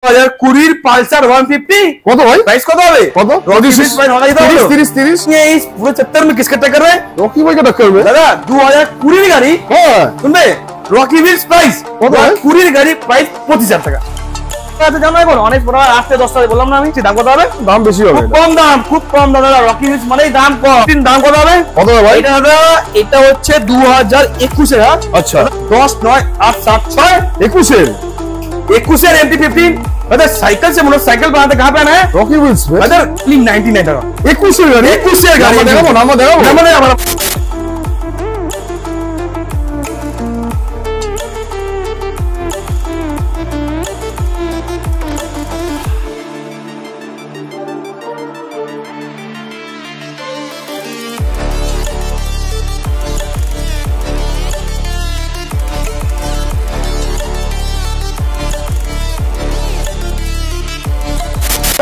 2020 Pulsar 150 কত ভাই? Price কত হবে? কত? 30 ये इस पूरे चक्कर में किसका टक्कर है? রকি ভাইকে টক্কর করবে दादा 2020 গাড়ি হ্যাঁ শুনবে রকি ভিলস প্রাইস কত? 2020 গাড়ি প্রাইস 25000 টাকা। আচ্ছা জানো এখন অনেক বড় 8 থেকে 10 টাকা বললাম না আমি, দাম কত হবে? দাম বেশি হবে, কম দাম, খুব কম দাম দাদা। রকি ভিলস মানেই দাম কম। দাম কত হবে? কত হবে ভাই? এটা দাদা এটা হচ্ছে 2021 এর। আচ্ছা 10 9 8 7 6 21 এর MT-15। अरे साइकिल से मोटरसाइकिल बनाते कहाँ पे आना है? रॉकी व्हील्स पे। अरे 99 টাকা 21 গাড়ি 21 এর গাড়ি দেখাবো নাম দেখাবো আমরা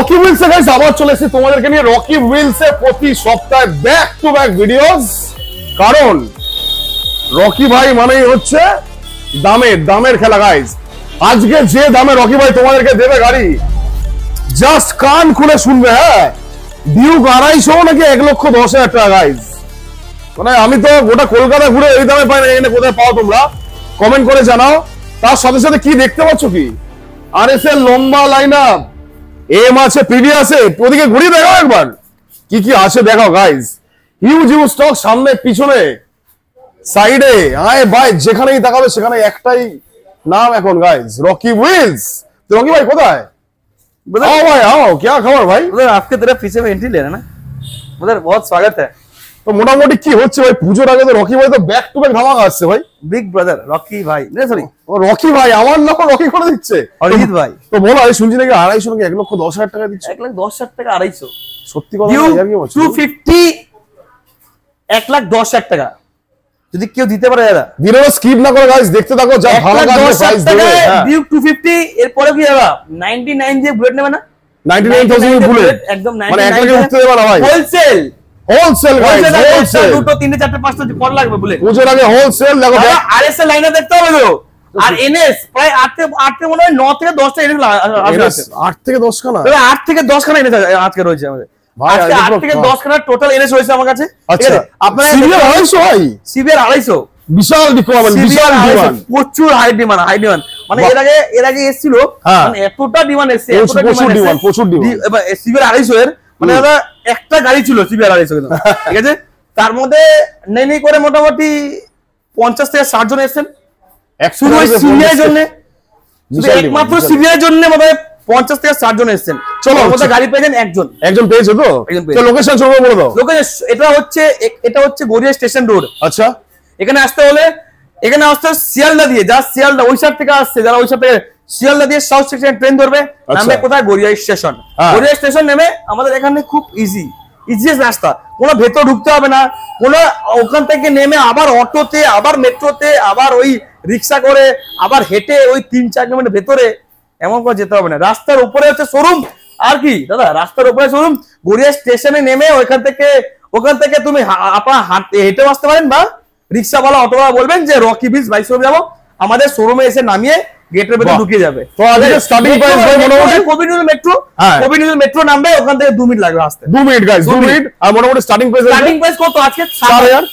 রকি হুইলস এ গাইস আবার চলে এসেছি তোমাদেরকে নিয়ে রকি হুইলস এ প্রতি সপ্তাহে ব্যাক টু ব্যাক ভিডিওস। কারণ রকি ভাই মানেই হচ্ছে দামের খেলা গাইস। আজকে যে দামে রকি ভাই তোমাদেরকে দেবে গাড়ি, জাস্ট কান খুলে শুনবে। হ্যাঁ ডিউক 250 নাকি 1,10,000 টাকা গাইস। মানে আমি তো গোটা কলকাতা ঘুরে এই দামে পাই না, এখানে কোথায় পাও তোমরা কমেন্ট করে জানাও। তার সাথে সাথে কি দেখতে পাচ্ছ কি আরএস এর লম্বা লাইন আপ, এম আছে, পিডি আছে, ওদিকে ঘুরিয়ে দেখাও একবার কি কি আছে দেখাও গাইস। হিউজ স্টক সামনে পিছনে সাইডে, আয় ভাই যেখানেই দেখাবে সেখানে একটাই নাম এখন গাইস, রকি হুইলস। তো রকি ভাই কোথায়? आओ भाई आओ, क्या खबर भाई? उधर आपके तरफ पीछे में एंट्री ले रहा ना, उधर बहुत स्वागत है। তো মোটামুটি কি হচ্ছে ভাই পুজোর আগে? তো রকি ভাই তো ব্যাক টু ব্যাক ধামাকা আসছে ভাই। बिग ब्रदर रॉकी भाई नहीं सॉरी ও রকি ভাই আমার নাম রকি করে দিচ্ছে অরিজিৎ ভাই। তো বলো আমি শুনছি নাকি 250 নাকি 1,10,000 টাকা দিচ্ছে। 1,10,000 টাকা 250 সত্যি কথা ইউ না? 250 1,10,000 টাকা যদি কেউ দিতে পারে দাদা। ভিডিওটা স্কিপ না করে গাইস দেখতে থাকো, যা ভালো লাগবে প্রাইস দেবে। ডিউক 250 এর পরে কি দাদা 99 যে বুলেট নেবে না, 99,000 বুলেট একদম 99 মানে এক লাখে উঠতে দেবে না ভাই। হোলসেল গাইস হোলসেল দুটো তিনটে চারটে পাঁচটা কত লাগবে বুলেট পুজোর আগে হোলসেল দেখো। আরএস এর লাইনে দেখতে হবে তো। আর এনএস প্রায় 8 থেকে মনে হয় 9 থেকে 10টা এনএস আছে। 8 থেকে 10 খানা, তবে 8 থেকে 10 খানা এনএস আজকে রয়েছে আমাদের ভাই। আজকে 8 থেকে 10 খানা টোটাল এনএস রয়েছে আমার কাছে। আচ্ছা আপনারা সিবিআর 250 ভাই, সিবিআর 250 বিশাল রিকোয়ারমেন্ট, বিশাল ডিমান্ড, প্রচুর হাই ডিমান্ড মানে এর আগে এসেছিল মানে এতটা ডিমান্ড এসেছে, এতটা ডিমান্ড প্রচুর ডিমান্ড। এবার সিবিআর 250 এর মানে দাদা একটা গাড়ি ছিল সিবিআর 250 কিন্তু ঠিক আছে। তার মধ্যে নেই করে মোটামুটি 50 থেকে 60 জন এসেছেন শুধু সিবিআর এর জন্য, একমাত্র সিবিআর এর জন্য মানে 50 থেকে 60 জন এসেছেন। চলো আমাদের গাড়ি পেয়েছেন একজন পেয়েছে তো। তো লোকেশন সব বলে দাও। লোকেশন এটা হচ্ছে গড়িয়া স্টেশন রোড। আচ্ছা এখানে আসতে হলে শিয়ালদা দিয়ে, যা শিয়ালদা ওই সাইড থেকে আসছে, যারা ওই সাইড থেকে শিয়ালদা দিয়ে সাউথ সেকশন ট্রেন ধরবে, নামবে কোথায় গড়িয়া স্টেশন। গড়িয়া স্টেশন নেমে আমাদের এখানে খুব ইজিয়েস্ট রাস্তা, কোনো ভেতর ঢুকতে হবে না, কোনো ওখান থেকে নেমে আবার অটোতে, আবার মেট্রোতে, আবার ওই রিক্সা করে, আবার হেঁটে ওই 3-4 কিলোমিটার ভেতরে এমন করে যেতে হবে না। রাস্তার উপরে হচ্ছে শোরুম। আর কি দাদা রাস্তার উপরে শোরুম। গড়িয়া স্টেশনে নেমে ওখান থেকে তুমি আপনার হেঁটেও আসতে পারেন, বা রিক্সাওয়ালা অটোওয়ালা বলবেন যে রকি ভিলস বাইক শোরুমে যাবো, আমাদের শোরুমে এসে নামিয়ে গেটের ভেতরে ঢুকিয়ে যাবে। তো আজকে স্টার্টিং প্রাইস ভাই মোটামুটি কবিনুল মেট্রো নামবে, ওখান থেকে 2 মিনিট লাগবে আসতে। 2 মিনিট গাইস 2 মিনিট। আর মোটামুটি স্টার্টিং প্রাইস কত আজকে? 7,000।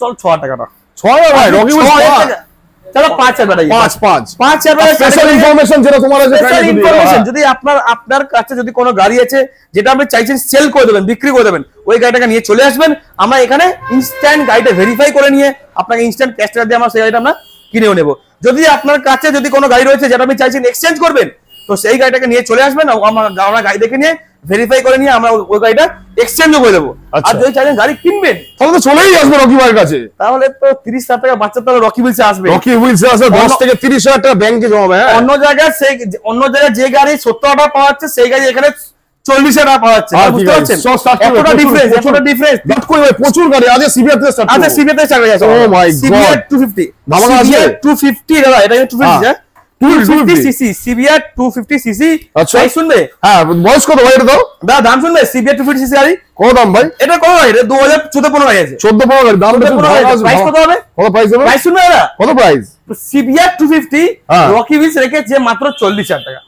চল 6 টাকাটা 6 ভাই রকি ভিলস। চলো 5,000 টাকা 5,000 স্পেশাল ইনফরমেশন যেটা তোমার আছে ইনফরমেশন। যদি আপনার কাছে যদি কোনো গাড়ি আছে যেটা আপনি চাইছেন সেল করে দেবেন, বিক্রি করে দেবেন, ওই গাড়িটাকে নিয়ে চলে আসবেন। আমরা এখানে ইনস্ট্যান্ট গাড়িটা ভেরিফাই করে নিয়ে আপনাকে ইনস্ট্যান্ট ক্যাশ টাকা দিয়ে আমরা সেই গাড়িটা আমরা কিনেও নেব। যদি আপনার কাছে যদি কোনো গাড়ি রয়েছে যেটা আপনি চাইছেন এক্সচেঞ্জ করবেন, তো সেই গাড়িটাকে নিয়ে চলে আসবেন। আমরা গাড়ি দেখে নিয়ে ভেরিফাই করে নিয়ে আমরা ওই গাড়িটা এক্সচেঞ্জও করে দেবো। আর যদি চাইছেন গাড়ি কিনবেন তাহলে তো চলেই আসবে রকি ভাইয়ের কাছে। তাহলে তো 30,000 টাকা বাচ্চা তাহলে রকি ভিলসে আসবে। রকি ভিলসে আসবে 10 থেকে 30,000 টাকা ব্যাংকে জমাবে। অন্য জায়গায় যে গাড়ি 70 টাকা পাওয়া যাচ্ছে, সেই গাড়ি এখানে 40,000 টাকা পাওয়া যাচ্ছে। বুঝতে পারছেন এতটা ডিফারেন্স। বাট কই ভাই প্রচুর গাড়ি আছে সিবিআর থেকে স্টার্ট। আচ্ছা সিবিআর থেকে স্টার্ট হয়ে যাচ্ছে। ও মাই গড সিবিআর 250 ধামাকা আছে 250 দাদা, এটা 250 হ্যাঁ 250 সিসি সিবিআর 250 সিসি। আচ্ছা ভাই শুনবে? হ্যাঁ বয়স কত ভাই এটা? দাও দাম শুনবে। সিবিআর 250 সিসি গাড়ি কত দাম ভাই? এটা কত ভাই? এটা 2014-15 গাড়ি আছে। 14-15 গাড়ি দাম কত? প্রাইস কত হবে? কত প্রাইস হবে? প্রাইস শুনবে দাদা? কত প্রাইস? সিবিআর 250 রকি ভিলস রেখেছে মাত্র 40,000 টাকা।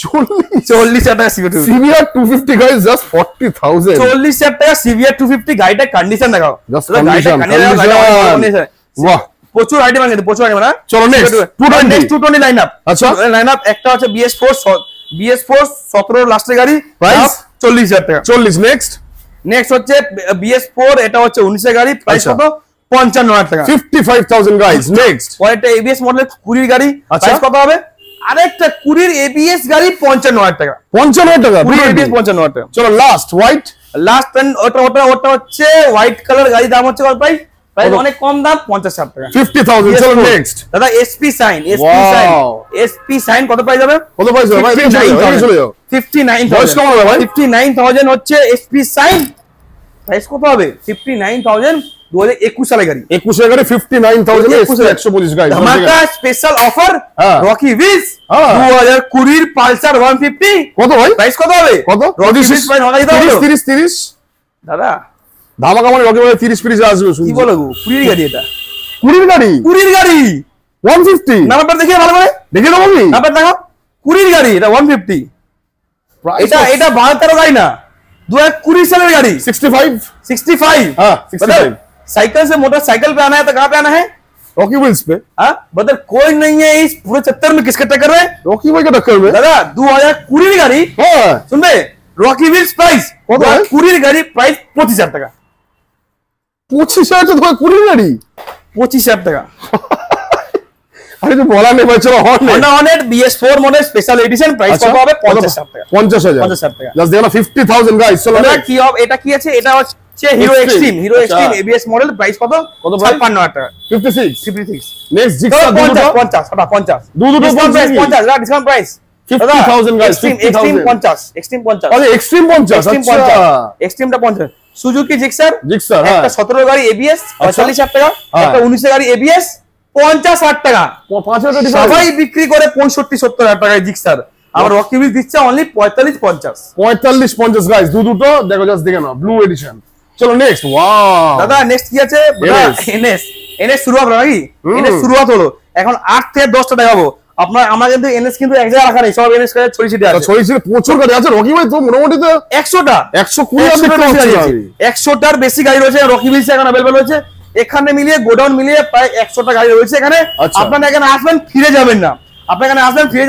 40,000 টাকা সিভিআর 250 গাইস জাস্ট 40,000 40,000 টাকা সিভিআর 250 গাড়িটা কন্ডিশন দেখাও জাস্ট কন্ডিশন বাহ প্রচুর আইটেম আছে প্রচুর আইটেম না চলো নেক্সট 220 লাইনআপ আচ্ছা লাইনআপ একটা হচ্ছে BS4 17 লাস্টের গাড়ি প্রাইস 40,000 টাকা 40 নেক্সট হচ্ছে BS4 এটা হচ্ছে 19 এর গাড়ি প্রাইস কত 55,000 টাকা 55,000 গাইস নেক্সট পরেরটা ABS মডেলের 20 গাড়ি প্রাইস কত হবে আরেকটা 20 ABS গাড়ি 55,000 টাকা 55,000 টাকা 20 ABS 55,000 টাকা চলো লাস্ট হোয়াইট ওটা হচ্ছে হোয়াইট কালার গাড়ি দাম হচ্ছে কত প্রাইস অনেক কম দাম 50,000 টাকা 50,000 চলো নেক্সট দাদা SP সাইন কত প্রাইস হবে কত প্রাইস হবে ভাই 59,000 হচ্ছে SP সাইন প্রাইস কত হবে 59,000 2021 সালের গাড়ি 21 এর গাড়ি 59,000 125 গাইস ধামাকা স্পেশাল অফার রকি উইলস 2020 এর পালসার 150 কত ভাই প্রাইস কত হবে কত 30 দাদা ধামাকা মানে রকি ভাই 30 পিস আসবে কি বলো গো 20 গাড়ি এটা 20 গাড়ি 150 নাম্বার দেখিয়ে ভালো করে দেখে দাও আমি নাম্বার দেখো 20 গাড়ি এটা 150 এটা 12 গাড়ি না 2020 साल गाड़ी 65 हाँ 65 साइकिल से मोटरसाइकिल पे आना है तो कहाँ पे आना है रॉकी व्हील्स पे हाँ मतलब कोई नहीं है इस पूरे चक्कर में किसके टक्कर में रॉकी भाई का टक्कर में दादा 2020 गाड़ी हाँ सुन बे रॉकी व्हील्स प्राइस 2020 गाड़ी प्राइस 25,000 টাকা 25,000 तो 20 गाड़ी 25,000 টাকা अरे तो बोला नहीं भाई चलो Honda Hornet BS4 model special edition price কত হবে 50,000 টাকা 50,000 টাকা জাস্ট দেখো 50,000 গাইস চলো এটা কি হবে এটা কি আছে এটা হচ্ছে Hero extreme ABS model price কত 56,000 টাকা 56 নেক্সট জিক্সার 50 দুটো discount price 50 discount price 50,000 guys extreme 50 extreme 50 আরে এক্সট্রিম 50 আচ্ছা এক্সট্রিমটা 50 সুজুকি জিক্সার হ্যাঁ একটা 17 গাড়ি ABS 45,000 টাকা একটা 19 গাড়ি ABS 50,000 টাকা 5,000 সবাই বিক্রি করে 65-70,000 টাকায় জিক্সার আর রকি হুইলস দিচ্ছে অনলি 45-50 গাইস দুটো দেখো জাস্ট দেখে নাও ব্লু এডিশন চলো নেক্সট ওয়াও দাদা নেক্সট কি আছে এনএস শুরুয়াত নাকি এনএস শুরুয়াত হলো এখন 8 থেকে 10টা দেখাবো আমরা কিন্তু এনএস কিন্তু এক জায়গায় রাখা নেই সব এনএস করে ছড়িয়ে ছিটিয়ে আছে প্রচুর গাড়ি আছে রকি ভাই তো মোটামুটি তো 100টা 100টার বেশি গাড়ি রয়েছে রকি হুইলস এখন अवेलेबल রয়েছে এখানে মিলিয়ে গোডাউন মিলিয়ে প্রায় 100টা গাড়ি রয়েছে এখানে আপনারা এখানে আসবেন ফিরে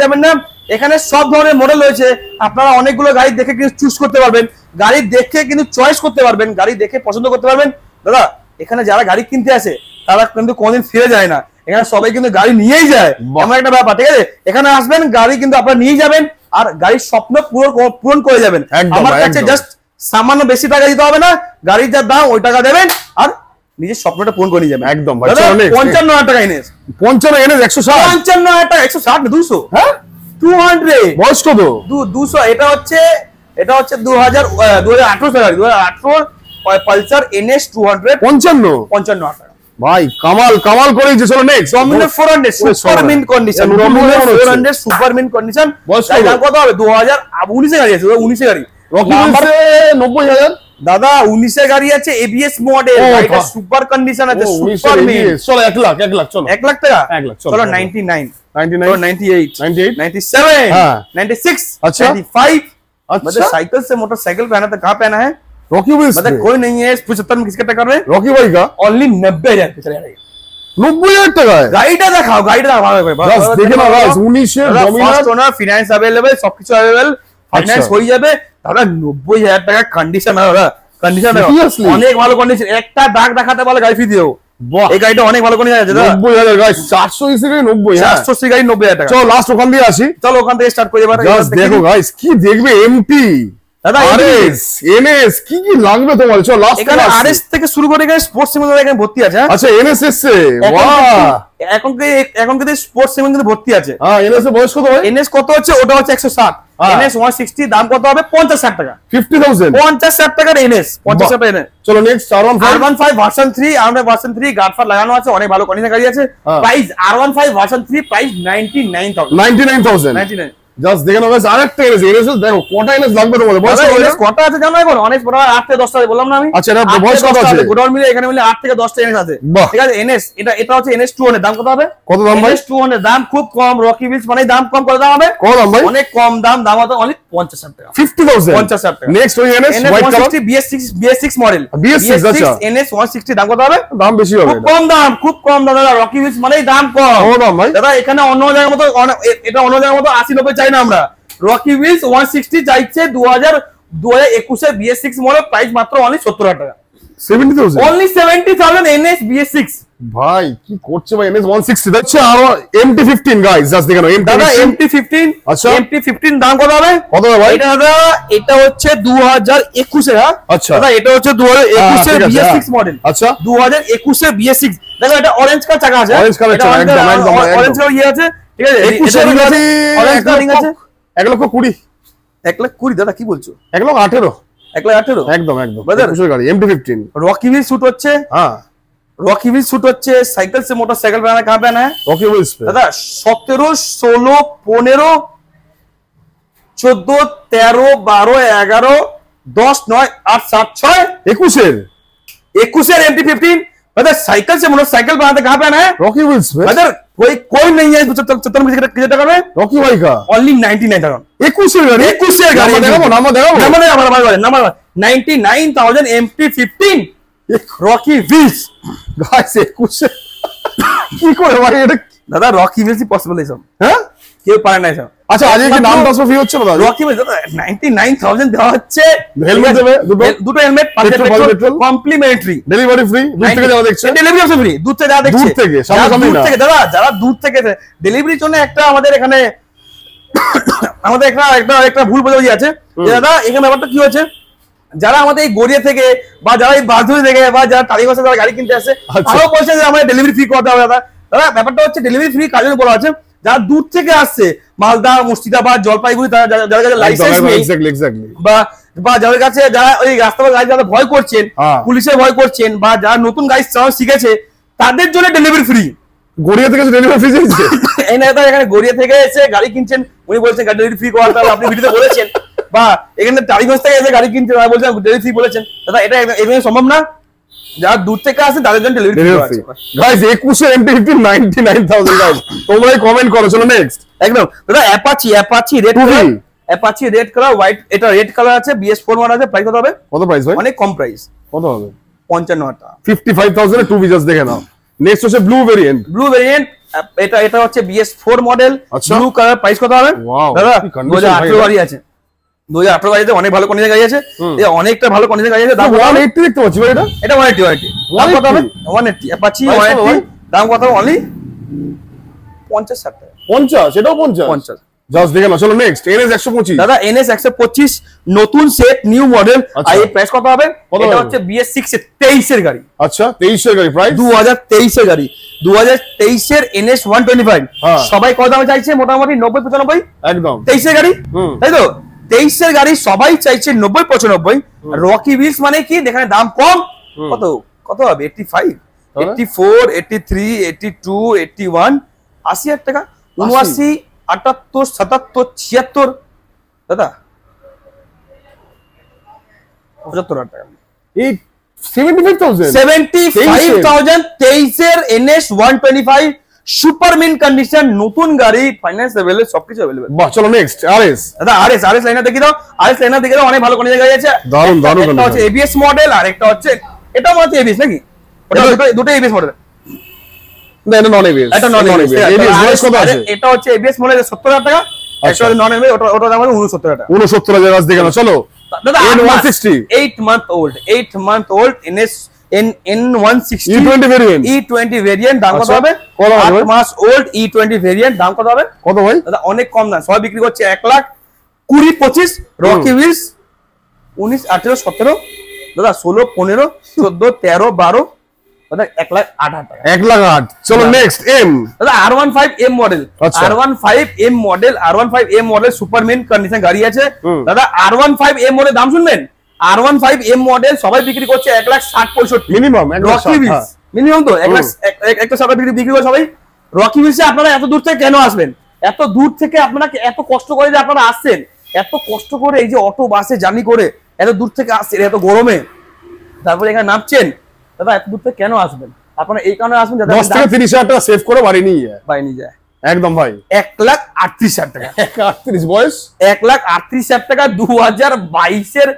যাবেন না এখানে সব ধরনের মডেল রয়েছে আপনারা অনেকগুলো গাড়ি দেখে কিন্তু চুজ করতে পারবেন গাড়ি দেখে কিন্তু চয়েস করতে পারবেন গাড়ি দেখে পছন্দ করতে পারবেন দাদা এখানে যারা গাড়ি কিনতে আসে তারা কিন্তু কোনদিন ফিরে যায় না এখানে সবাই কিন্তু গাড়ি নিয়েই যায় এমন একটা ব্যাপার ঠিক আছে এখানে আসবেন গাড়ি কিন্তু আপনারা নিয়ে যাবেন আর গাড়ির স্বপ্ন পূরণ করে যাবেন আমার কাছে জাস্ট সামান্য বেশি টাকা দিতে হবে না গাড়ির যা দাম ওই টাকা দেবেন আর নিজের স্বপ্নটা পূরণ করে যাবে একদম ভাই 55,000 টাকা এনএস 160 55,000 টাকা 160 না 200 হ্যাঁ 200 বয়স কত 200 এটা হচ্ছে 2018 সালের 2018 পালসার এনএস 200 55,000 টাকা ভাই কামাল করেছে চলো next Dominar 400 super mint condition Dominar 400 super mint condition দাম কত হবে 2019 এর গাড়ি আছে 19 এর গাড়ি রকি নাম্বারে 90,000 দাদা 19 এর গাড়ি আছে ABS মডেল এটা সুপার কন্ডিশন আছে সুপার মিন্ট চলো 1 লাখ চলো 1 লাখ টাকা 1 লাখ চলো 99 98 97 हाँ 96 अच्छा 95 मतलब साइकिल से मोटरसाइकिल पे आना तो कहाँ पे आना है रॉकी व्हील्स मतलब कोई नहीं है 75 में किसका टक्कर में रॉकी भाई का ओनली 90,000 पे चले जाएगा 90,000 টাকা গাড়িটা দেখাও জাস্ট দেখে নাও গাইস 19 এর ডমিনার ওনার ফিনান্স अवेलेबल সবকিছু अवेलेबल ফাইনান্স হয়ে যাবে দাদা 90,000 টাকা কন্ডিশন অনেক ভালো কন্ডিশন একটা দাগ দেখাতে পারলে গাড়ি ফ্রি দিও এই গাড়িটা অনেক ভালো কন্ডিশন আছে দাদা 90,000 গাইস 400 সিসি 90 400 সিসি গাড়ি 90,000 টাকা চলো লাস্ট ওখান দিয়ে আসি চলো ওখান থেকে স্টার্ট করে এবার জাস্ট দেখো গাইস কি দেখবে এমটি দাদা আরএস এনএস কি লাগবে তোমার চলো লাস্ট এখানে আরএস থেকে শুরু করে এখানে স্পোর্টস সেগমেন্ট এখানে ভর্তি আছে আচ্ছা এনএস এসছে বাহ এখন কি স্পোর্টস সেগমেন্ট কিন্তু ভর্তি আছে হ্যাঁ এনএস এর বয়স কত ভাই এনএস কত হচ্ছে ওটা হচ্ছে 160 এনএস 160 দাম কত হবে 50,000 টাকা 50,000 50,000 টাকার এনএস 50,000 টাকা এনএস চলো next R15 version 3 R15 version 3 গার্ডফার লাগানো আছে অনেক ভালো কন্ডিশন গাড়ি আছে price R15 version 3 price 99,000 just দেখে নাও গাইস, আরেকটা এনএস। এনএস দেখো কটা এনএস লাগবে তোমাদের? বয়স কটা আছে জানো এখন? অনেক বড় 8 থেকে 10টা বললাম না আমি। আচ্ছা, এটা বয়স কত আছে? গোডাউন মিলে এখানে মিলে 8 থেকে 10টা এনএস আছে। ঠিক আছে, এনএস এটা হচ্ছে এনএস 200। দাম কত হবে? কত দাম ভাই? এনএস 200 দাম খুব কম। রকি হুইলস মানে দাম কম। কত দাম হবে? কত দাম ভাই? অনেক কম দাম। দাম হবে অনলি 50,000 টাকা। 50,000 50,000 টাকা। নেক্সট ওই NS white colour BS6 model. BS6 আচ্ছা। এনএস 160 দাম কত হবে? দাম বেশি হবে। খুব কম দাম, খুব কম দাম দাদা। রকি হুইলস মানেই দাম কম। কত দাম ভাই? দাদা এখানে অন্য জায়গার মতো এটা অন্য জায়গার মতো 80-90 চাই না আমরা। রকি হুইলস 160 চাইছে 2021 এর BS6 মডেল, প্রাইস মাত্র অনলি 70,000 টাকা। 70,000 অনলি 70,000 এনএস BS6। ভাই কি করছে ভাই? এনএস 160 যাচ্ছে। আর MT15 গাইস, জাস্ট দেখো দাদা MT15। আচ্ছা, MT15 দাম কত হবে? কত হবে ভাই? এটা দাদা এটা হচ্ছে 2021 এর। আচ্ছা দাদা এটা হচ্ছে 2021 এর BS6 মডেল। আচ্ছা 2021 এর BS6। দেখো এটা অরেঞ্জ কালার চাকা আছে। অরেঞ্জ কালার চাকা, একদম একদম অরেঞ্জ কালার ইয়ে আছে। ঠিক আছে, 21 এর গাড়ি অরেঞ্জ কালার রিং আছে। 1,20,000 1,20,000 দাদা কি বলছো? 1,18,000 1,18,000 একদম একদম। বাজার 21 এর গাড়ি MT15। रॉकी व्हील शूट হচ্ছে। হ্যাঁ रॉकी व्हील शूट হচ্ছে। साइकिल से मोटरसाइकिल बनाना कहां पे आना है? रॉकी व्हील्स पे दादा 17 16 15 14 13 12 11 10 9 8 7 6 21 এর 21 এর MT15। दादा साइकिल से मोटरसाइकिल बनाते कहां पे आना है? रॉकी व्हील्स पे। दादा कोई नहीं है 75 कितने टका में? रॉकी भाई का ओनली 99,000। 21 এর গাড়ি। 21 এর গাড়ি। Number 99,000 MT15 Rocky wheels guys 21 এর কি করে ভাই এটা? দাদা রকি হুইলস পসিবল এই সব। হ্যাঁ কেউ পারে না সব। আচ্ছা আজকে কি নাম ট্রান্সফার ফ্রি হচ্ছে না দাদা? রকি হুইলস 99,000 দেওয়া হচ্ছে। হেলমেট দেবে দুটো helmet, petrol complimentary, delivery free. দূর থেকে যারা দেখছে ডেলিভারি অপশন ফ্রি। দূর থেকে যারা দেখছে, দূর থেকে সামনাসামনি না। দাদা যারা দূর থেকে ডেলিভারির জন্য একটা আমাদের এখানে একটা ভুল বোঝাবুঝি আছে। দাদা এখানে ব্যাপারটা কি হচ্ছে, যারা আমাদের এই গড়িয়া থেকে বা যারা এই বাসধুরি থেকে বা যারা টালিগঞ্জে যারা গাড়ি কিনতে আসে, তারাও বলছে যে আমাদের ডেলিভারি ফ্রি করতে হবে। দাদা দাদা ব্যাপারটা হচ্ছে ডেলিভারি ফ্রি কাজের বলা আছে। যারা দূর থেকে আসছে, মালদা, মুর্শিদাবাদ, জলপাইগুড়ি, যাদের কাছে লাইসেন্স নেই বা যাদের কাছে যারা ওই রাস্তায় গাড়ি যারা ভয় করছেন, পুলিশের ভয় করছেন, বা যারা নতুন গাড়ি চালানো শিখেছে, তাদের জন্য ডেলিভারি ফ্রি। গড়িয়া থেকে ডেলিভারি ফ্রি দিয়েছে। এই না দাদা এখানে গড়িয়া থেকে এসে গাড়ি কিনছেন, উনি বলছেন গাড়ি ডেলিভারি ফ্রি করাতে হবে, আপনি ভিডিওতে বলেছেন। বা এখানে টালিগঞ্জ থেকে এসে গাড়ি কিনছেন, বলছেন ডেলিভারি ফ্রি বলেছেন। দাদা এটা এখানে সম্ভব না। যারা দূর থেকে আসে তাদের জন্য ডেলিভারি ফ্রি। গাইস 21 এর MT15 99,000 গাইস। তোমরাই কমেন্ট করো। চলো নেক্সট। একদম দাদা Apache red colour. Apache red colour white, এটা রেড কালার আছে, BS4 মডেল আছে। প্রাইস কত হবে? কত প্রাইস ভাই? অনেক কম প্রাইস। কত হবে? 55,000 টাকা। 55,000 এর 2 ভিজাস দেখে নাও। নেক্সট হচ্ছে ব্লু ভেরিয়েন্ট। এটা হচ্ছে BS4 model, blue colour. Price কত হবে? দাদা 2018 গাড়ি আছে। 2018 গাড়িতে অনেক ভালো কন্ডিশন গাড়ি আছে। অনেকটা ভালো কন্ডিশন গাড়ি আছে। দাম 180 দেখতে পাচ্ছি ভাই। এটা 180 দাম কত হবে? 180 অ্যাপাচি 180 দাম কত হবে? অনলি 50,000 টাকা। 50? এটাও 50? জাস্ট দেখে নাও। চলো নেক্সট। NS 125। দাদা NS 125 নতুন সেট, নিউ মডেল। আর এই প্রাইস কত হবে? এটা হচ্ছে BS6 এর 23 এর গাড়ি। আচ্ছা 23 এর গাড়ি। প্রাইস 2023 এর গাড়ি। 2023 এর NS 125 সবাই কত দামে চাইছে? মোটামুটি 90-95। একদম 23 এর গাড়ি, তাই তো? 23 এর গাড়ি সবাই চাইছে 90-95। রকি হুইলস মানে কি? এখানে দাম কম। কত হবে? 85 84 83 82 81 80,000 টাকা। 79 78 77 76 দাদা 75,000 টাকা। এই 75,000 23 এর NS 125 সুপার মিন্ট কন্ডিশন, নতুন গাড়ি, ফাইন্যান্স अवेलेबल, সবকিছু अवेलेबल। বাহ চলো নেক্সট। RS। দাদা RS লাইনার দেখি দাও। RS লাইনার দেখি দাও, অনেক ভালো কন্ডিশন গাড়ি আছে। দারুন দারুন। এটা হচ্ছে ABS মডেল, আর একটা হচ্ছে এটা হচ্ছে ABS নাকি? ওটা দুটো ABS মডেল। না এটা নন ABS। এটা নন ABS। ABS কত আছে? এটা হচ্ছে ABS মডেল 70,000 টাকা। একটা হচ্ছে নন ABS, ওটা দাম হলো 69,000 টাকা। 69,000 গাছ দেখে নাও। চলো দাদা 160 8 month old NS N160 E20 variant. E20 variant দাম কত হবে? 8 মাস ওল্ড E20 ভেরিয়েন্ট দাম কত হবে? কত ভাই? দাদা অনেক কম দাম, সবাই বিক্রি করছে 1,20,25। রকি হুইলস 19 18 17 দাদা 16 15 14 13 12 দাদা 1,08,000 টাকা। 1,08,000। চলো নেক্সট M। দাদা R15M model. R15M model super mint condition গাড়ি আছে। দাদা R15M মডেল দাম শুনবেন। R15M মডেল সবাই বিক্রি করছে 1,60,65 মিনিমাম। মিনিমাম তো 1,60,000 বিক্রি করে সবাই। রকি হুইলসে আপনারা এত দূর থেকে কেন আসবেন? এত দূর থেকে আপনারা এত কষ্ট করে যে আপনারা আসছেন, এত কষ্ট করে এই যে অটো বাসে জার্নি করে এত দূর থেকে আসছেন এত গরমে, তারপরে এখানে নামছেন, দাদা এত দূর থেকে কেন আসবেন? আপনারা এই কারণে আসবেন যাতে 10 থেকে 30 হাজার টাকা সেভ করে বাড়ি নিয়ে যায়। একদম ভাই 1,38,000 টাকা। 38 বয়স 1,38,000 টাকা 2022 এর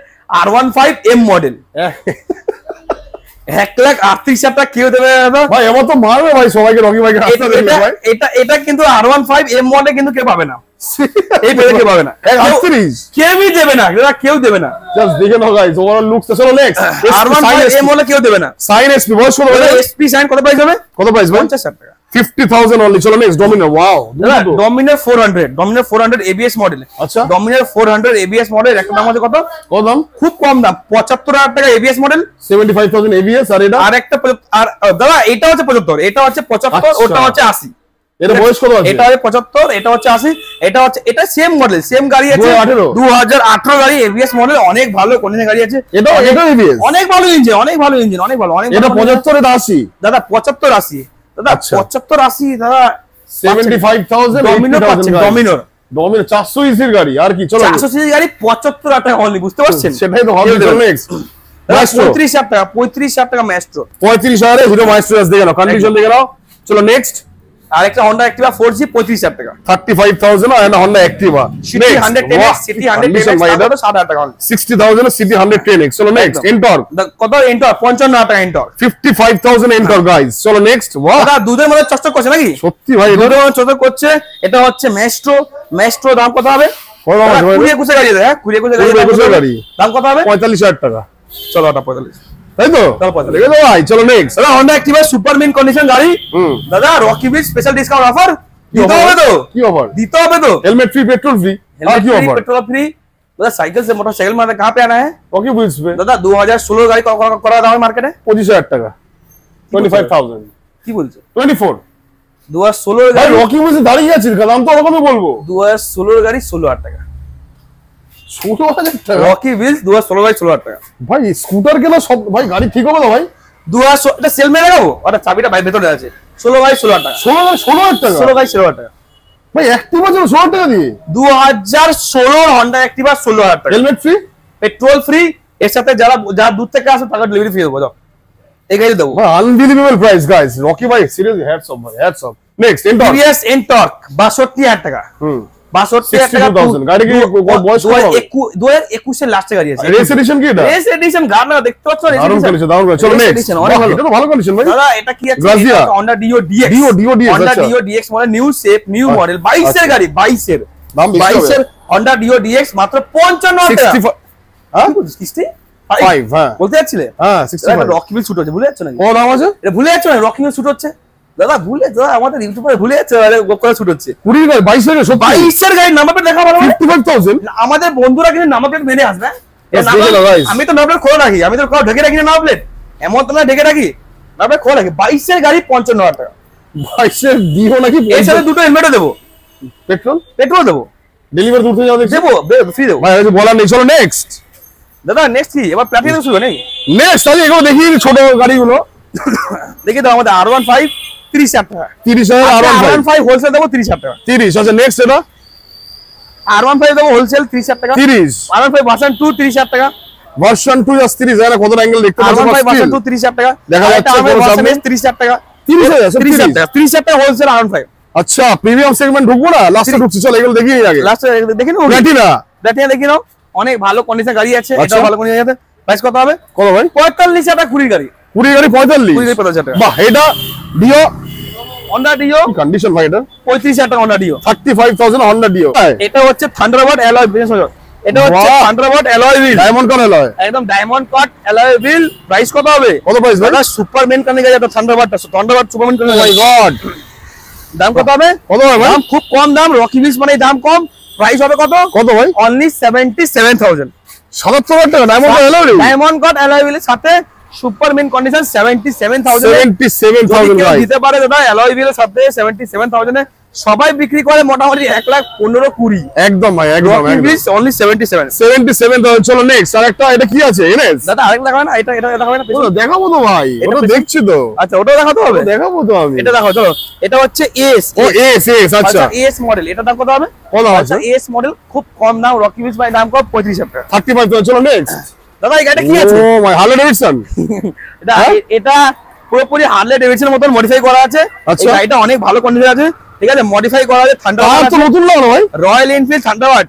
R15M মডেল। 1,38,000 টাকা কেউ দেবে দাদা? ভাই এমন তো মারবে ভাই সবাইকে, রকি ভাইকে রাস্তা দেবে ভাই। এটা কিন্তু R15M মডেল কিন্তু কেউ পাবে না, এই পেলে কেউ পাবে না, 38 কেউই দেবে না দাদা, কেউ দেবে না। জাস্ট দেখে নাও গাইস ওভারঅল লুকস। চলো নেক্সট R15M মডেল কেউ দেবে না। সাইন এসপি বয়স কত হবে? এসপি সাইন কত প্রাইস হবে? কত প্রাইস ভাই? 50,000 টাকা। 50,000 অনলি। চলো next Dominar. Wow Dominar 400 ABS model. আচ্ছা ডমিনার 400 ABS মডেল একটা দাম আছে কত? কত দাম? খুব কম দাম, 75,000 টাকা ABS মডেল, 75,000 ABS। আর এটা আর একটা আর দাদা এটা হচ্ছে 75, এটা হচ্ছে 75, ওটা হচ্ছে 80। এর বয়স কত আছে? এটা হচ্ছে 75, এটা হচ্ছে 80, এটা সেম মডেল, সেম গাড়ি আছে, 2018 গাড়ি, ABS মডেল, অনেক ভালো কন্ডিশন গাড়ি আছে। এটা ABS অনেক ভালো ইঞ্জিন, অনেক ভালো ইঞ্জিন, অনেক ভালো। এটা 75 এটা 80 দাদা, 75 80 দাদা, 75 80 দাদা, 75,000 ডমিনার পাচ্ছেন, ডমিনার 400 সিসির গাড়ি। আর কি চলো 400 সিসির গাড়ি 75,000 টাকা অনলি, বুঝতে পারছেন? সেটাই তো হবে। চলো নেক্সট মাইস্ট্রো 35,000 টাকা, 35,000 টাকা মাইস্ট্রো, 35,000 হিরো মাইস্ট্রো দেখে নাও, কন্ডিশন দেখে নাও। চলো নেক্সট আরেকটা Honda Activa 4G 35,000 টাকা, 35,000 আর Honda Activa City 110X, City 110X 7,000 টাকা, 60,000 City 110X। চলো নেক্সট এন্টর্ক কত? এন্টর্ক 55,000 টাকা, এন্টর্ক 55,000 এন্টর্ক গাইস। চলো নেক্সট। ওয়াও দাদা দুধের মধ্যে চকচক করছে নাকি? সত্যি ভাই দুধের মধ্যে চকচক করছে। এটা হচ্ছে ম্যাস্ট্রো, ম্যাস্ট্রো দাম কত হবে? কত দাম আছে ভাই? 20-21 গাড়ি আছে, হ্যাঁ 20-21 গাড়ি দাম কত হবে? 45,000 টাকা। চলো ওটা 45, তাই তো দেখে দাও ভাই। চলো নেক্সট দাদা Honda Activa super mint condition গাড়ি। দাদা Rocky beach special discount offer দিতে হবে তো? কি অফার দিতে হবে তো? हेलमेट फ्री पेट्रोल फ्री और की ऑफर? पेट्रोल फ्री दादा, साइकिल से मोटरसाइकिल में कहां पे आना है? रॉकी व्हील्स पे दादा 2016 गाड़ी করা দাম মার্কেটে 25,000 টাকা, 25,000 কি বলছো? 24 2016 ভাই গাড়ি, রকি व्हील्स দাঁড়িয়ে আছে, দাম তো ওরকমই বলবো। 2016 গাড়ি 16,000 টাকা, 16,000 টাকা। রকি হুইলস 2016 গাড়ি 16,000 টাকা। ভাই স্কুটার কেনা সব ভাই গাড়ি ঠিক হবে না ভাই? 2016 এটা সেল মেরে লাগাবো, ওটা চাবিটা ভাই ভেতরে আছে। 16 গাড়ি 16,000 টাকা, 16,000 টাকা। 16 গাড়ি 16,000 টাকা ভাই অ্যাক্টিভা জন্য 16,000 টাকা দিয়ে 2016 Honda Activa 16,000 টাকা, হেলমেট ফ্রি পেট্রোল ফ্রি, এর সাথে যারা দূর থেকে আসে তাদের ডেলিভারি ফ্রি দেবো। যাও এই গাড়ি দেবো ভাই, আনবিলিভেবল প্রাইস গাইস। রকি ভাই সিরিয়াসলি হ্যাটস অফ ভাই, hats off. Next Ntorq TVS Ntorq 62,000 টাকা, 62,000 টাকা। 62,000 গাড়ি কি বয়স কত হবে? 2021 এর লাস্টে গাড়ি আছে। রেস এডিশন কি এটা? রেস এডিশন গাড়ি না, দেখতে পাচ্ছ রেস দারুণ এডিশন, কন্ডিশন, দারুণ কন্ডিশন। চলো নেক্সট। অনেক ভালো, এটা তো ভালো কন্ডিশন ভাই। দাদা এটা কি আছে? Grazia। এটা Honda Dio DX, Dio DX, Honda আচ্ছা। Dio DX মানে নিউ শেপ, নিউ মডেল, 22 এর গাড়ি, 22 এর দাম বেশি হবে। 22 এর Honda Dio DX মাত্র 55,000 টাকা। 65 হ্যাঁ 65 হ্যাঁ বলতে যাচ্ছিলে? হ্যাঁ 65 রকি বিল শুট হচ্ছে, ভুলে যাচ্ছ নাকি? ও দাম আছে? এটা ভুলে যাচ্ছ না? রকি বিল শুট হচ্ছে দাদা, দাদা আমাদের ইউটিউবে ভুলে যাচ্ছে, গোপ করে শুট হচ্ছে। 20 গাড়ি 22 টাকা সব 22 এর গাড়ি নাম্বার প্লেট দেখা ভালো, 55,000। আমাদের বন্ধুরা কিন্তু নাম্বার প্লেট মেনে আসবে। আমি তো নাম্বার প্লেট খোলা রাখি, আমি তো ঢেকে রাখি না নাম্বার প্লেট, এমন তো না ঢেকে রাখি, নাম্বার প্লেট খোলা রাখি। 22 এর গাড়ি 55,000 টাকা, 22 এর দিও নাকি? এর সাথে দুটো হেলমেটও দেবো, পেট্রোল দেবো, ডেলিভারি দূর থেকে যাও দেখছি দেবো, ফ্রি দেবো ভাই। কিছু বলার নেই। চলো নেক্সট। দাদা নেক্সট কি এবার প্ল্যাটিনাম শুরু নেই? নেক্সট আজ এগুলো দেখি ছোট গাড়িগুলো দেখি দাও আমাদের R15 30,000 টাকা, 30,000 R15 হোলসেল দেবো 30,000 টাকা, 30। আচ্ছা নেক্সট এটা R15 দেবো হোলসেল 30,000 টাকা, 30 R15 ভার্সন 2 30,000 টাকা, ভার্সন 2 জাস্ট 30 এর কত অ্যাঙ্গেল দেখতে পাচ্ছ? R15 ভার্সন 2 30,000 টাকা দেখা যাচ্ছে পুরো সামনে 30,000 টাকা, 30,000 30,000 টাকা, 30,000 টাকা হোলসেল R15। আচ্ছা প্রিমিয়াম সেগমেন্ট ঢুকবো না, লাস্টে ঢুকছি। চলো এগুলো দেখি আগে। লাস্ট দেখে নাও, প্ল্যাটিনা দেখে নাও, অনেক ভালো কন্ডিশন গাড়ি আছে, এটাও ভালো কন্ডিশন আছে। প্রাইস কত হবে? কত ভাই? 45,000 টাকা 20 গাড়ি, 20 গাড়ি 45, 45,000 টাকা। বাহ। এটা ডিও Honda Dio কন্ডিশন ভাই, এটা 35,000 টাকা Honda Dio, 35,000 Honda Dio। এটা হচ্ছে থান্ডারবার্ড অ্যালয় হুইল, এটা হচ্ছে Thunderbird alloy wheel, diamond cut alloy, একদম diamond cut alloy wheel. Price কত হবে? কত প্রাইস ভাই? দাদা সুপারম্যান কানে গাড়ি, এটা থান্ডারবার্ড সুপারম্যান কানে মাই গড। দাম কত হবে? কত হবে ভাই? দাম খুব কম দাম, রকি বিচ মানে দাম কম। প্রাইস হবে কত? কত ভাই? অনলি 77,000, 77,000 টাকা diamond cut alloy, diamond cut alloy হুইলের সাথে সুপার মিন কন্ডিশন 77,000 77,000 যদি কেউ গাইস। দিতে পারে দাদা অ্যালয় হুইলের সাথে 77,000 এ সবাই বিক্রি করে মোটামুটি 1,15,20 একদম ভাই, একদম অনলি 77 77। চলো নেক্সট আরেকটা, এটা কি আছে এনএস? দাদা আরেকটা দেখাবে না? এটা দেখাবে না? ওটা দেখাবো তো ভাই, ওটা দেখছি তো। আচ্ছা ওটাও দেখাতে হবে, দেখাবো তো আমি। এটা দেখাও চলো। এটা হচ্ছে এস। ও এস এস, আচ্ছা এস মডেল। এটা দাম কত হবে? কত আছে? এস মডেল খুব কম দাম, রকি উইলস ভাই দাম কম 35,000 টাকা। 35। চলো নেক্সট। দাদা এই গাড়িটা কি আছে? ও ভাই হার্লে ডেভিডসন। এটা পুরোপুরি হার্লে ডেভিডসনের মতন মডিফাই করা আছে। এই গাড়িটা অনেক ভালো কন্ডিশন আছে, ঠিক আছে, মডিফাই করা আছে। থান্ডারবার্ড তো নতুন লাগানো ভাই, রয়্যাল এনফিল্ড থান্ডারবার্ড।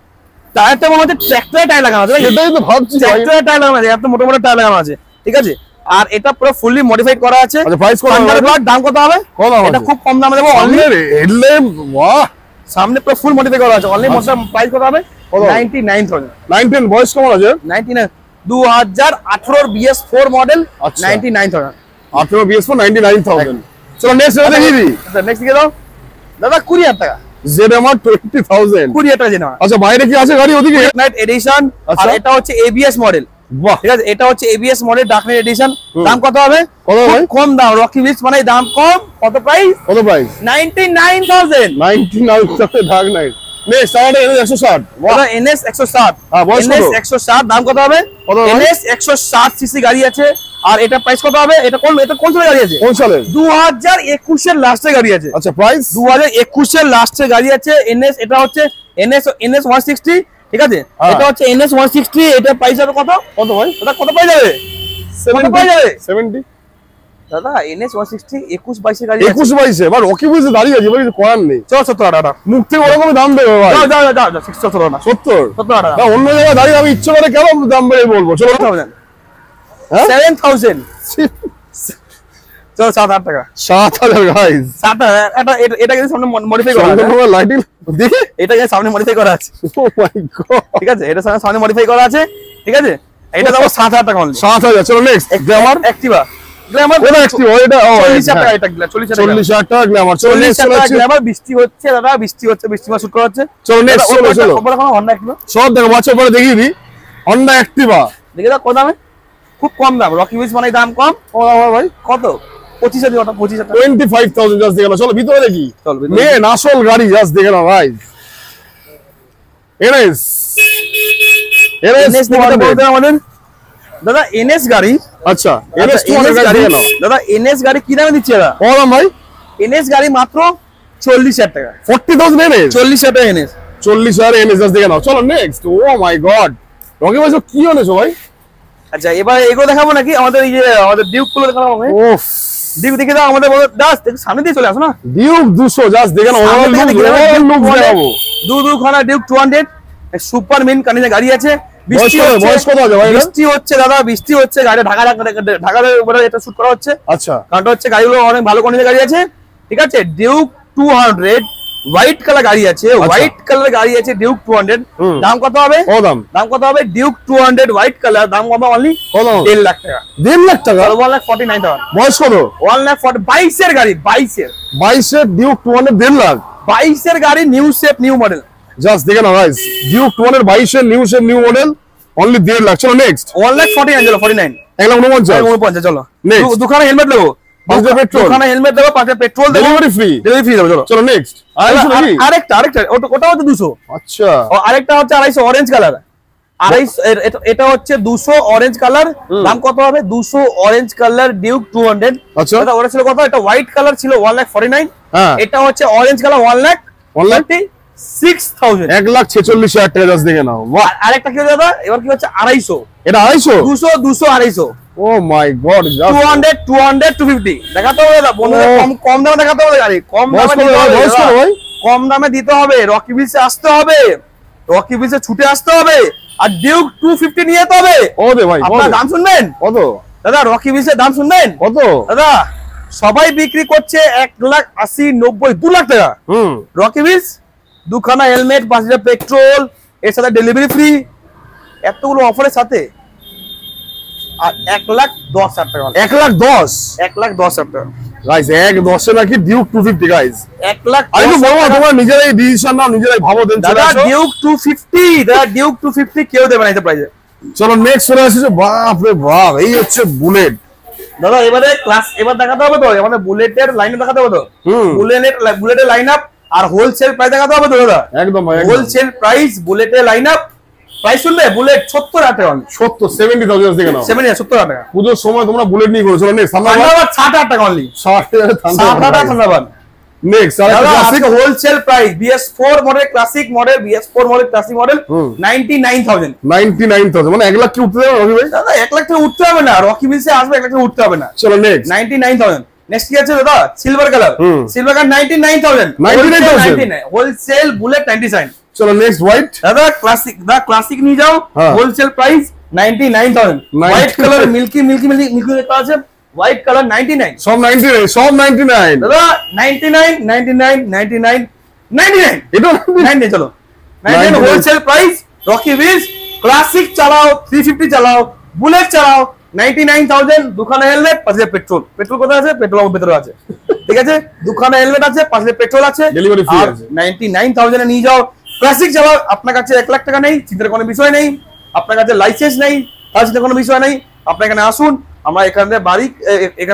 টায়ারটা মনে হচ্ছে ট্র্যাক্টরে টায়ার লাগানো আছে, এটাই তো ভাবছি ট্র্যাক্টরে টায়ার লাগানো আছে, এত মোটা মোটা টায়ার লাগানো আছে, ঠিক আছে। আর এটা পুরো ফুললি মডিফাইড করা আছে। আচ্ছা প্রাইস কত? থান্ডারবার্ড দাম কত হবে? এটা খুব কম দামে দেবো, অনলি হেডল্যাম্প। বাহ, সামনে পুরো ফুল মডিফাই করা আছে, অনলি মোটা প্রাইস কত হবে? 99,000। 19। বয়স কেমন আছে? 99, 2018 BS4 মডেল, 99,000। 18 BS4 99,000। চলো নেক্সট দেখিয়ে দিই। আচ্ছা নেক্সট দিকে দাও দাদা। 20,000 টাকা ZMR 20,000। 20,000 টাকা জেনে। আচ্ছা বাইরে কি আছে গাড়ি ওদিকে? Night addition. আর এটা হচ্ছে ABS মডেল। বাহ, ঠিক আছে, এটা হচ্ছে ABS model dark knight edition. দাম কত হবে? কম দাম, রকি উইলস মানে দাম কম। কত প্রাইস? 99,000। 99,000 dark night. নেক্সট আমাদের NS 160। এটা NS 160। NS 160 দাম কত হবে? NS 160 সিসি গাড়ি আছে। আর এটা প্রাইস কত হবে? এটা কোন সালের গাড়ি আছে? কোন সালের? 2021 এর লাস্টের গাড়ি আছে। আচ্ছা প্রাইস? 2021 এর লাস্টের গাড়ি আছে। NS, এটা হচ্ছে NS 160, ঠিক আছে। এটা হচ্ছে NS 160। এটা প্রাইস হবে কত? কত ভাই? এটা কত পাই যাবে? 70। দাদা NS 160 21-22 এর গাড়ি। 21-22 এবার রকি উইলসে দাঁড়িয়ে আছে, এবার কিছু করার নেই। চলো 70 টাকা মুখ থেকে ওরকমই দাম দেবে ভাই। যাও 70 না 70 টাকা। না, অন্য জায়গায় দাঁড়িয়ে আমি ইচ্ছে করে কেন দাম বেড়ে বলবো। চলো 7,000। চলো 7,000 টাকা। 7,000 গাইস। 7,000। এটা কিন্তু সামনে মডিফাই করা আছে। লাইটিং দেখে এটা কিন্তু সামনে মডিফাই করা আছে। ও মাই গড, ঠিক আছে, এটা সামনে মডিফাই করা আছে, ঠিক আছে। এটা দাও 7,000 টাকা অনলি। 7,000। চলো নেক্সট গ্ল্যামার। অ্যাক্টিভা। গ্ল্যামার ওটা অ্যাক্টিভা, এটা 40,000 টাকা। এটা 40,000 টাকা গ্ল্যামার। চলো নেক্সট। গ্ল্যামার বৃষ্টি হচ্ছে দাদা, বৃষ্টি হচ্ছে, বৃষ্টি মাস শুট করা হচ্ছে। চলো নেক্সট। চলো ওপরে কোনো হন্ডা অ্যাক্টিভা সব দেখো, বাচ্চা পরে দেখিয়ে দিই। হন্ডা অ্যাক্টিভা দেখে দাও কত দামে? খুব কম দাম, রকি উইলস মানে দাম কম। ও ভাই কত? 25,000 টাকা। 25,000 জাস্ট দেখে নাও। চলো ভিতরে দেখি। চল মেন আসল গাড়ি জাস্ট দেখে নাও ভাই। NS আমাদের দাদা NS গাড়ি। আচ্ছা NS 200 গাড়ি দেখে নাও দাদা। NS গাড়ি কি দামে দিচ্ছে দাদা? কত দাম ভাই? NS গাড়ি মাত্র 40,000 টাকা। 40,000 NS। 40,000 টাকা NS। 40,000 NS জাস্ট দেখে নাও। চলো নেক্সট। ও মাই গড, রকি ভাই কি এনেছো ভাই? আচ্ছা এবার এগুলো দেখাবো নাকি? আমাদের এই যে আমাদের ডিউক গুলো দেখাবো। ওফ, ডিউক দেখে দাও আমাদের জাস্ট সামনে দিয়ে চলে আসো না। ডিউক 200 জাস্ট দেখে নাও। ওভারঅল লুক দেখাবো। খানা ডিউক 200 সুপার মিন কানিতে গাড়ি আছে। বৃষ্টি হচ্ছে দাদা, বৃষ্টি হচ্ছে। গাড়ি ঢাকার উপরে এটা শুট করা হচ্ছে। আচ্ছা কারণটা হচ্ছে গাড়িগুলো অনেক ভালো কন্ডিশনের গাড়ি আছে, ঠিক আছে। ডিউক 200 হোয়াইট কালার গাড়ি আছে, হোয়াইট কালার গাড়ি আছে ডিউক 200। দাম কত হবে? দাম কত হবে? ডিউক 200 হোয়াইট কালার দাম কত? অনলি 1.5 লাখ টাকা। 1.5 লাখ টাকা? 1,49,000। বয়স কত? 1,40,000। 22 এর গাড়ি, 22 এর ডিউক 200 1.5 লাখ। 22 এর গাড়ি, new shape new model. Just দেখে নাও গাইস, ডিউক 200 22 এর new shape new model, only 1.5 lakh. চলো নেক্সট। 1,49,000। চলো 49। 1,49,000। চলো নেক্সট। দুখানা হেলমেট দেবো, 5 পেট্রোল। দুখানা হেলমেট দেবো, 5 পেট্রোল দেবো, ডেলিভারি ফ্রি। দেবো। চলো নেক্সট। আরেকটা ওটা হচ্ছে 200। আচ্ছা আরেকটা হচ্ছে 250 অরেঞ্জ কালার। 250 এটা হচ্ছে 200 অরেঞ্জ কালার। দাম কত হবে? 200 অরেঞ্জ কালার ডিউক 200। আচ্ছা ওটা ছিল কত? এটা হোয়াইট কালার ছিল 1,49,000। হ্যাঁ, এটা হচ্ছে অরেঞ্জ কালার 1,46,000। 1,46,000 টাকা জাস্ট দেখে নাও। আরেকটা কি দাদা? এবার কি হচ্ছে 250। এটা 250? 200 250। ও মাই গড, 200 250 দেখাতে হবে দাদা। বন্ধুদের কম দামে দেখাতে হবে গাড়ি। কম দামে দিতে হবে। রকি উইলসে আসতে হবে, রকি উইলসে ছুটে আসতে হবে। আর ডিউক 250 নিয়ে যেতে হবে। ওরে ভাই, আপনারা দাম শুনবেন কত দাদা? রকি উইলসের দাম শুনবেন কত দাদা? সবাই বিক্রি করছে 1,80,000 90,000 2 লাখ টাকা। রকি উইলস দুখানা হেলমেট, 5 লিটার পেট্রোল, এর সাথে ডেলিভারি ফ্রি, এতগুলো অফারের সাথে। আর 1,10,000 টাকা। 1,10,000? 1,10,000 টাকা গাইস। 1,10,000 নাকি ডিউক 250 গাইস? 1,10,000। আরে বলো, তোমরা নিজেরাই ডিসিশন নাও, নিজেরাই ভাবো দেন। দাদা ডিউক 250, দাদা ডিউক 250 কেউ দেবে না এই প্রাইসে। চলো নেক্সট চলে আসছে। বাপ রে বাপ, এই হচ্ছে বুলেট। দাদা এবারে ক্লাস এবার দেখাতে হবে তো, আমাদের বুলেটের লাইন দেখাতে হবে তো। বুলেটের লাইন আপ আর হোলসেল প্রাইস দেখাতে হবে তো দাদা? একদম ভাই, হোলসেল প্রাইস বুলেটের লাইন আপ প্রাইস শুনবে, বুলেট 70,000 টাকা, 70,000 থেকে নাও, 70,000 টাকা। পুজোর সময় তোমরা বুলেট নিয়ে করেছো। নেক্সট থান্ডারবার্ড 60,000 টাকা অনলি, 60,000 থান্ডারবার্ড। নেক্সট আর classic wholesale price BS4 model classic model, BS4 model classic model 99,000, 99,000 মানে 1 লাখ কি উঠতে যাবে রকি ভাই? দাদা 1 লাখ টাকা উঠতে হবে না, রকি বিলসে আসবে 1 লাখ টাকা উঠতে হবে না। চলো নেক্সট 99,000। নেক্সট কি আছে দাদা? Silver colour, silver colour 99,000, 99,000 wholesale bullet 99। চলো নেক্সট হোয়াইট, দাদা ক্লাসিক নিয়ে যাও, wholesale price 99,000। White colour milky দেখতে আছে, হোয়াইট কালার 99, সব 99, সব 99 দাদা 99 এটা 99। চলো 99 wholesale price. Rocky wheels classic চালাও, 350 চালাও, বুলেট চালাও 99,000। দুখানা হেলমেট, পাশে পেট্রোল কোথায় আছে? পেট্রোল ভেতরে আছে, ঠিক আছে। দুখানা হেলমেট আছে, পাশে পেট্রোল আছে, ডেলিভারি ফ্রি আছে। 99,000 এ নিয়ে যাও। ক্লাসিক চালাও, আপনার কাছে 1 লাখ টাকা নেই, চিন্তার কোনো বিষয় নেই। আপনার কাছে লাইসেন্স নেই, তার চিন্তার কোনো বিষয় নেই। আপনি এখানে আসুন, আমরা এখান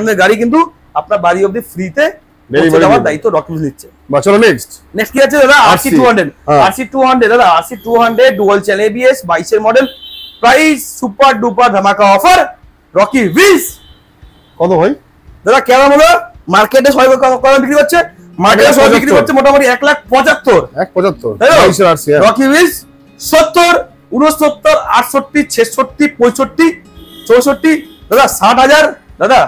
থেকে গাড়ি কিন্তু আপনার বাড়ি অবধি ফ্রিতে ডেলিভারি দেওয়ার দায়িত্ব রকি হুইলস নিচ্ছে। চলো নেক্সট কি আছে দাদা? RC200 দাদা, RC200 ডুয়াল চ্যানেল ABS 22 এর মডেল, প্রাইস সুপার ডুপার ধামাকা অফার রকি হুইলস। কত ভাই দাদা? কেমন হলো? মার্কেটে সবাই কত বিক্রি করছে? মার্কেটে সবাই বিক্রি করছে মোটামুটি 1,75,000। 1,75 রকি হুইলস 70, 69, 68, 66, 65, 64 दादा 60,000। दादा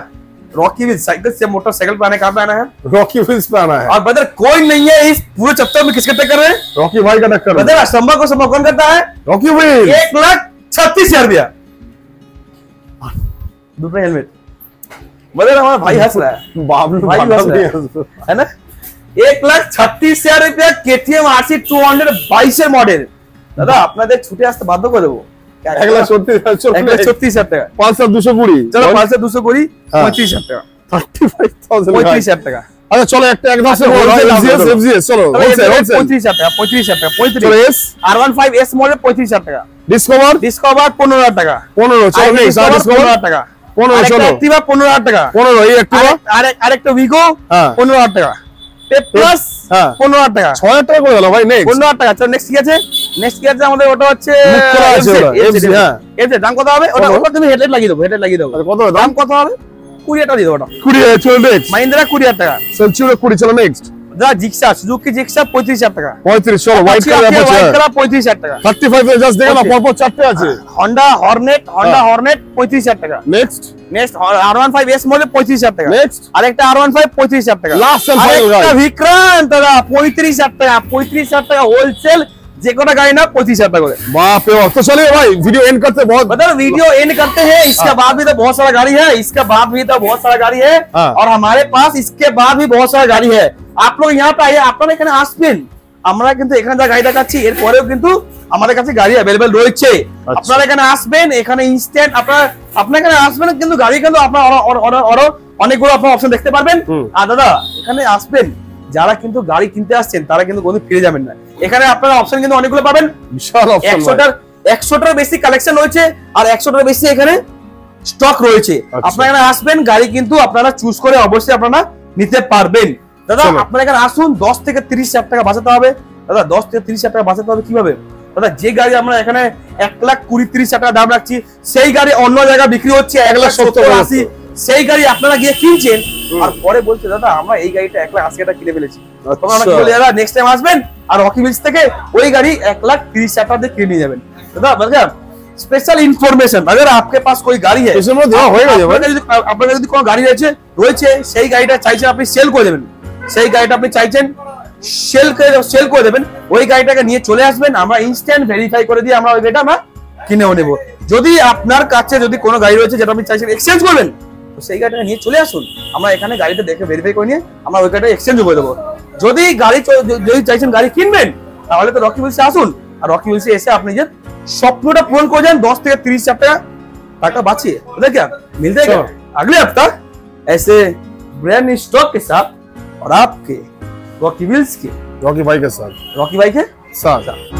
रॉकी व्हील्स साइकिल से मोटरसाइकिल पे आने कहाँ पे आना है? रॉकी व्हील्स पे आना है। और ब्रदर कोई नहीं है इस पूरे चक्कर में, किसके टक्कर है? रॉकी भाई का टक्कर। ब्रदर असंभव को संभव कौन करता है? Rocky wheels. 1,36,000 रुपया दूसरा हेलमेट। ब्रदर हमारा भाई हंस रहा है, भाई हंस रहा है ना। 1,36,000 रुपया KTM RC200 22 মডেল। দাদা আপনাদের ছুটে আসতে বাধ্য করে দেবো। 1,36,000 টাকা, 5,220। চলো 5,220, 35,000 টাকা, 35,000 টাকা। আচ্ছা চলো একটা এক ধাপে FGS চলো 35,000 টাকা, 35,000 R15S মডেল 35,000 টাকা। ডিসকভার 15,000 টাকা, 15। চলো নেক্সট 15,000 টাকা, 15। চলো অ্যাক্টিভা 15,000 টাকা, 15 এই অ্যাক্টিভা। আরেকটা উইগো 15,000 টাকা, প্লাস 15,000 টাকা, 6,000 টাকা করে দিলাম ভাই। নেক্সট 15,000 টাকা। চলো নেক্সট কি আছে আমাদের? ওটা হচ্ছে দাম কত হবে? ওটা তুমি হেডলাইট লাগিয়ে দেবো, কত দাম কত হবে? 20,000 টাকা দিয়ে দেবো। ওটা 20। চলো নেক্সট মাহিন্দ্রা 20,000 টাকা। চলো 20। চলো নেক্সট দাদা জিক্সার, সুজুকি জিক্সার 35,000 টাকা। 35। চলো হোয়াইট কালার 35,000 টাকা। 35 এ জাস্ট দেখো না পরপর চারটে আছে। হন্ডা হর্নেট 35,000 টাকা। নেক্সট R15S মডেল 35,000 টাকা। নেক্সট আরেকটা R15 35,000 টাকা। Last and final guys Vikrant দাদা 35,000 টাকা, 35,000 টাকা হোলসেল। যে কোনো গাড়ি ना 35,000 টাকা করে। बाप रे बाप। तो चलिए भाई वीडियो एंड करते बहुत मतलब वीडियो एंड करते हैं। इसके बाद भी तो बहुत सारा गाड़ी है, इसके बाद भी तो बहुत सारा गाड़ी है, और हमारे पास इसके बाद भी बहुत सारा गाड़ी है। आप लोग यहाँ पे आइए, আপনারা এখানে আসবেন। আমরা কিন্তু এখানে যা গাড়ি দেখাচ্ছি এর পরেও কিন্তু আমাদের কাছে গাড়ি अवेलेबल রয়েছে। আপনারা এখানে আসবেন, এখানে ইনস্ট্যান্ট আপনারা এখানে আসবেন কিন্তু গাড়ি কিন্তু আপনারা অনেকগুলো আপনারা অপশন দেখতে পারবেন। আর দাদা এখানে আসবেন যারা কিন্তু গাড়ি কিনতে আসছেন তারা কিন্তু কোনোদিন ফিরে যাবেন না। এখানে আপনারা অপশন কিন্তু অনেকগুলো পাবেন, বিশাল অপশন। 100টার বেশি কালেকশন রয়েছে আর 100টার বেশি এখানে স্টক রয়েছে। আপনারা এখানে আসবেন, গাড়ি কিন্তু আপনারা চুজ করে অবশ্যই আপনারা নিতে পারবেন। দাদা আপনারা এখানে আসুন, 10 থেকে 30,000 টাকা বাঁচাতে হবে। দাদা 10 থেকে 30,000 টাকা বাঁচাতে হবে কিভাবে? দাদা যে গাড়ি আমরা এখানে 1,20,30,000 টাকা দাম রাখছি সেই গাড়ি অন্য জায়গায় বিক্রি হচ্ছে 1,70,80। সেই গাড়ি আপনারা গিয়ে কিনছেন আর পরে বলছে দাদা আমরা এই গাড়িটা 1,80,000 টাকা কিনে ফেলেছি। তখন আমরা কি বলি, দাদা নেক্সট টাইম আসবেন আর রকি হুইলস থেকে ওই গাড়ি 1,30,000 টাকা দিয়ে কিনে নিয়ে যাবেন। দাদা मतलब স্পেশাল ইনফরমেশন, अगर आपके पास कोई गाड़ी है इसमें দেওয়া হয়ে গেছে। আপনার যদি কোনো গাড়ি রয়েছে সেই গাড়িটা চাইছেন আপনি সেল করে দেবেন, সেই গাড়িটা আপনি চাইছেন সেল করে দেবেন, ওই গাড়িটাকে নিয়ে চলে আসবেন, আমরা ইনস্ট্যান্ট ভেরিফাই করে দিয়ে আমরা ওই গাড়িটা আমরা কিনেও নেব। যদি আপনার কাছে যদি কোনো গাড়ি রয়েছে যেটা আপনি চাইছেন এক্সচেঞ্জ করবেন, তো সেই গাড়িটা নিয়ে চলে আসুন, আমরা এখানে গাড়িটা দেখে ভেরিফাই করে নিয়ে আমরা ওই গাড়িটা এক্সচেঞ্জ করে দেবো। যদি চাইছেন গাড়ি কিনবেন তাহলে তো রকি হুইলসে আসুন, আর রকি হুইলসে এসে আপনি যে স্বপ্নটা পূরণ করে যান 10 থেকে 30,000 টাকা বাঁচিয়ে। बोले क्या मिलते हैं अगले हफ्ता ऐसे ब्रांड न्यू स्टॉक के साथ और आपके रॉकी व्हील्स के रॉकी भाई के साथ साथ